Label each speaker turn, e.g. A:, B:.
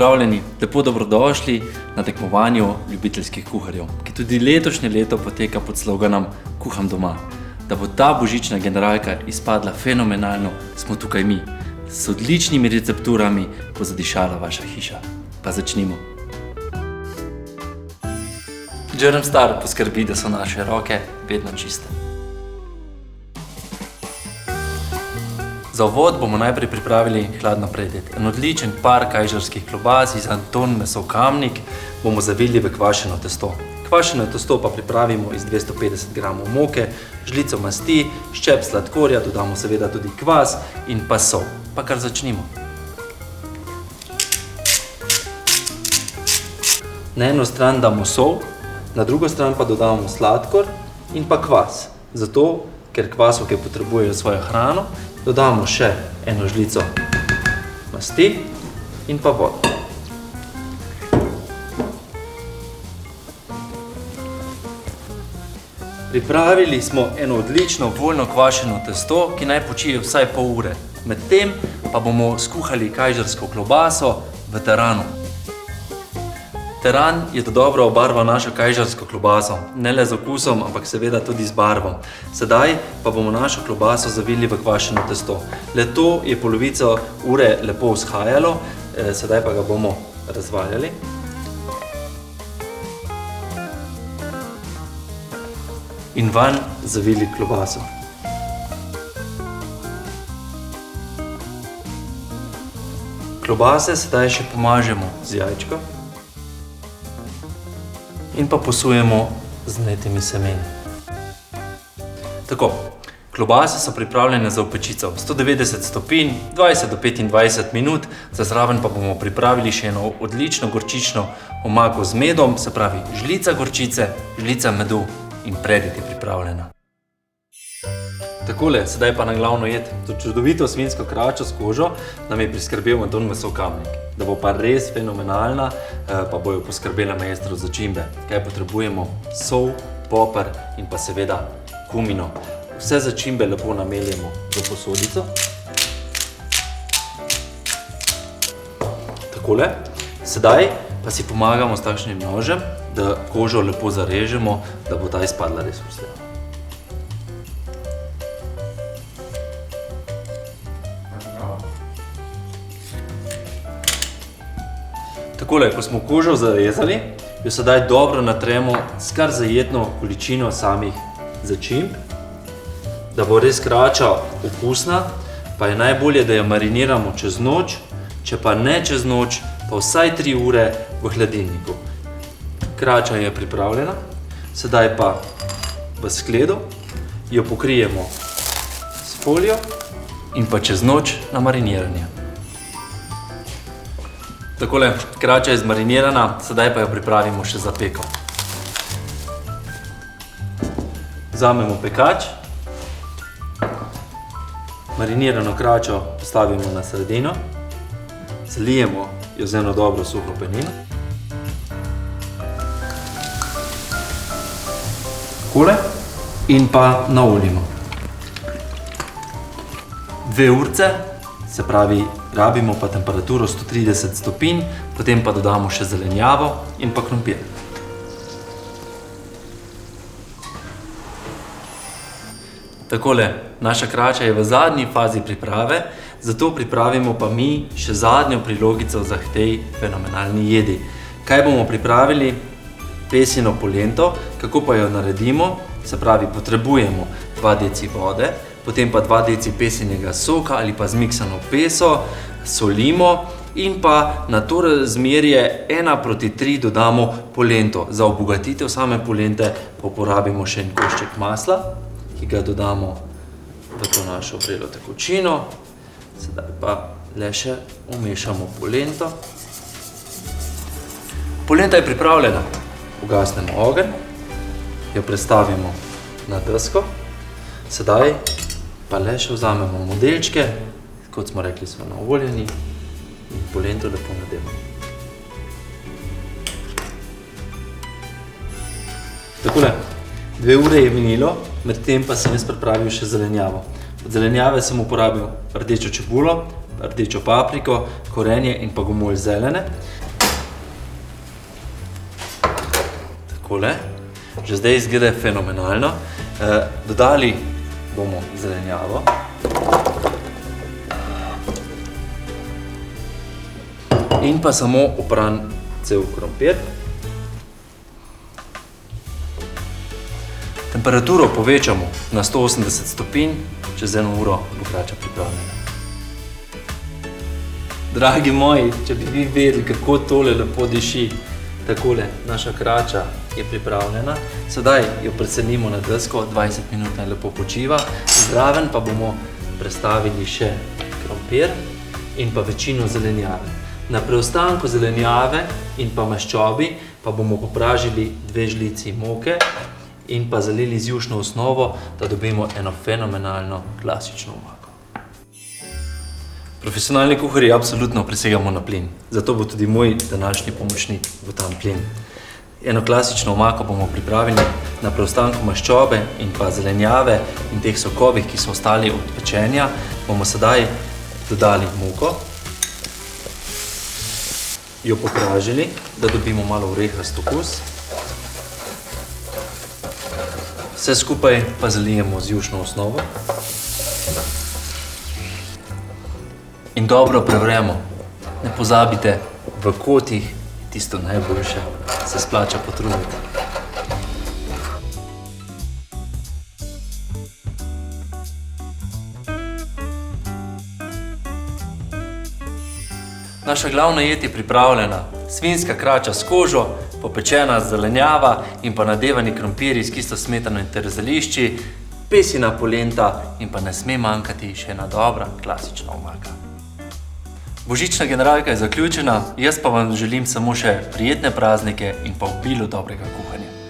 A: pozdravljeni, lepo dobrodošli na tekmovanju ljubiteljskih kuharjev, ki tudi letošnje leto poteka pod sloganom Kuham doma. Da bo ta božična generalka izpadla fenomenalno, smo tukaj mi, s odličnimi recepturami, bo zadišala vaša hiša. Pa začnimo. Germstar poskrbi, da so naše roke vedno čiste. Za uvod bomo najprej pripravili hladno predjed. En odličen par kajžarskih klobas iz Anton mesov Kamnik bomo zavili v kvašeno testo. Kvašeno testo pa pripravimo iz 250 g moke, žlico masti, ščep sladkorja, dodamo seveda tudi kvas in pa sol. Pa kar začnimo. Na eno stran damo sol, na drugo stran pa dodamo sladkor in pa kvas. Zato, ker kvasovke potrebujejo svojo hrano, dodamo še eno žlico masti in pa vodo. Pripravili smo eno odlično voljno kvašeno testo, ki naj počije vsaj pol ure. Medtem pa bomo skuhali kajžarsko klobaso v teranu. Teran je dodobra obarval našo kajžarsko klobaso, ne le z okusom, ampak seveda tudi z barvo. Sedaj pa bomo našo klobaso zavili v kvašeno testo. Le to je polovico ure lepo vzhajalo, sedaj pa ga bomo razvaljali. In vanj zavili klobaso. Klobase sedaj še pomažemo z jajčko. In pa posujemo z mletimi semeni. Tako, klobase so pripravljene za v pečico. 190 stopinj, 20 do 25 minut, za zraven pa bomo pripravili še eno odlično gorčično omako z medom, se pravi žlica gorčice, žlica medu in predjed je pripravljena. Takole, sedaj pa na glavno jed. To čudovito svinjsko kračo s kožo nam je priskrbel Anton mesov Kamnik. Da bo pa res fenomenalna, pa bojo poskrbela maestro začimbe. Kaj potrebujemo? Sol, poper in pa seveda kumino. Vse začimbe lepo nameljemo v posodico. Takole. Sedaj pa si pomagamo s takšnim nožem, da kožo lepo zarežemo, da bo ta izpadla res vsega. Takole, ko smo kožo zarezali, jo sedaj dobro natremo s kar zajetno količino samih začimb, da bo res krača okusna, pa je najbolje, da jo mariniramo čez noč, če pa ne čez noč, pa vsaj 3 ure v hladilniku. Krača je pripravljena, sedaj pa v skledo jo pokrijemo s folijo in pa čez noč na mariniranje. Takole, krača je zmarinirana, sedaj pa jo pripravimo še za peko. Vzamemo pekač, marinirano kračo postavimo na sredino, zalijemo jo z eno dobro suho penino. Takole, in pa naoljimo. 2 urce, se pravi, rabimo pa temperaturo 130 stopinj, potem pa dodamo še zelenjavo in pa krompir. Takole, naša krača je v zadnji fazi priprave, zato pripravimo pa mi še zadnjo prilogico za tej fenomenalni jedi. Kaj bomo pripravili? Pesino polento. Kako pa jo naredimo? Se pravi, potrebujemo 2 deci vode, potem pa 2 deci pesinega soka ali pa zmiksano peso, solimo in pa na to razmerje 1:3 dodamo polento. Za obogatitev same polente pa uporabimo še en košček masla, ki ga dodamo v to našo vrelo tekočino. Sedaj pa le še umešamo polento. Polenta je pripravljena. Ugasnemo ogenj, jo prestavimo na desko. Sedaj pa le še vzamemo modelčke, kot smo rekli, so naoljeni in polento lepo nadevamo. Takole, 2 ure je minilo, medtem pa sem jaz pripravil še zelenjavo. Od zelenjave sem uporabil rdečo čebulo, rdečo papriko, korenje in pa gomolj zelene. Takole. Že zdaj izgleda fenomenalno. Dodali bomo zelenjavo. In pa samo opran cel krompir. Temperaturo povečamo na 180 stopinj, čez 1 uro bo krača pripravljena. Dragi moji, če bi vi vedeli, kako tole lepo diši, takole, naša krača je pripravljena. Sedaj jo preselimo na desko, 20 minut naj lepo počiva. Zraven pa bomo prestavili še krompir in pa večino zelenjave. Na preostanku zelenjave in pa maščobi pa bomo popražili 2 žlici moke in pa zalili z jušno osnovo, da dobimo eno fenomenalno klasično omako. Profesionalni kuharji absolutno presegamo na plin, zato bo tudi moj današnji pomočnik v tam plin. Eno klasično omako bomo pripravili na preostanku maščobe in pa zelenjave in teh sokovih, ki so ostali od pečenja, bomo sedaj dodali moko, jo popražili, da dobimo malo orehast okus. Vse skupaj pa zalijemo z jušno osnovo. In dobro prevremo. Ne pozabite, v kotih je tisto najboljše, se splača potruditi. Naša glavna jed je pripravljena. Svinjska krača s kožo, popečena zelenjava in pa nadevani krompirji s kislo smetano in ter zelišči, pesina polenta in pa ne sme manjkati še ena dobra klasična omaka. Božična generalka je zaključena, jaz pa vam želim samo še prijetne praznike in pa obilo dobrega kuhanja.